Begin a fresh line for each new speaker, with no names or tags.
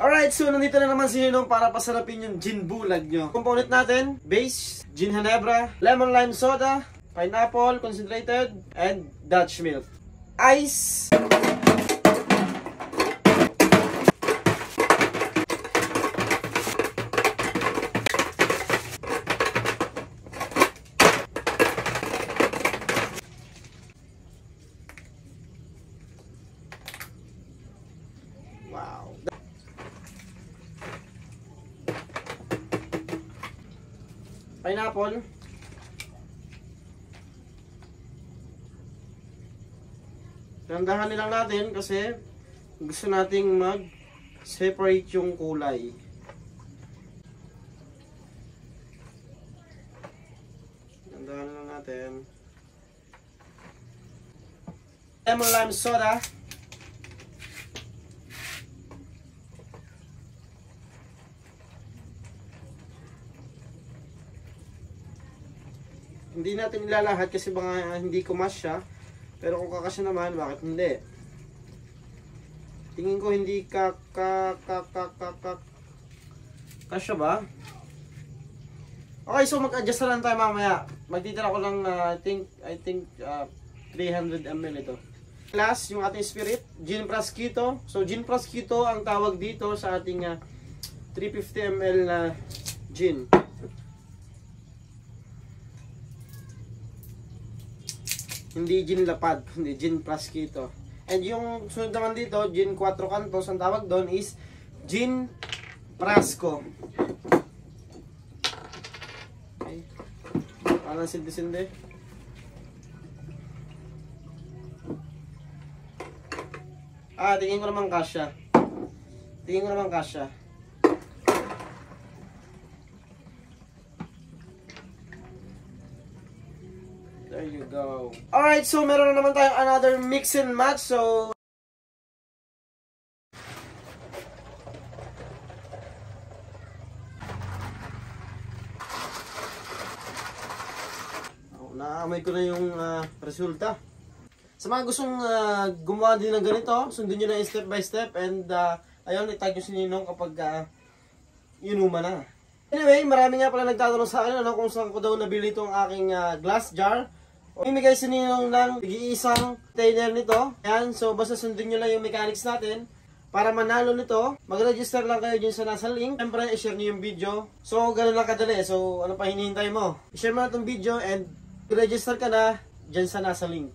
Alright, so nandito na naman si Ninong para pasarapin yung gin bulag nyo. Component natin, base, gin Ginebra, lemon lime soda, pineapple concentrated, and Dutch milk. Ice. Wow. Pineapple. Tandahanin lang natin kasi gusto nating mag-separate yung kulay. Tandahanin lang natin. Lemon lime soda. Hindi natin ilalahat kasi baka hindi kumasya. Pero kung kakasya naman, bakit hindi? Tingin ko hindi kasya ba? Okay, so mag-adjust na lang tayo mamaya. Magtitira ko lang I think 300 ml ito. Last, yung ating spirit, Gin Prosciutto. So Gin Prosciutto ang tawag dito sa ating 350 ml na gin. Hindi gin lapad, hindi gin Prosciutto. And yung sunod naman dito, gin 4 cantos, ang tawag doon is gin Prasco. Okay. Parang sindi-sindi. Tingin ko naman kasya. Tingin ko naman kasya. There you go. Alright, so meron na naman tayong another mix and match. So naamoy ko na yung resulta. Sa mga gustong gumawa din ng ganito, sundin nyo na yung step by step. And ayun, itag nyo si Ninong kapag inuman na. Anyway, marami nga pala nagtatanong sa akin kung saan ko daw nabili itong aking glass jar. Imigay si Ninong ng isang container nito. Ayan, so basta sundin nyo lang yung mechanics natin. Para manalo nito, mag-register lang kayo dyan sa nasa link. Siyempre, i-share nyo yung video. So, ganun lang kadali. So, ano pa hinihintay mo? I-share mo na itong video and i-register ka na dyan sa nasa link.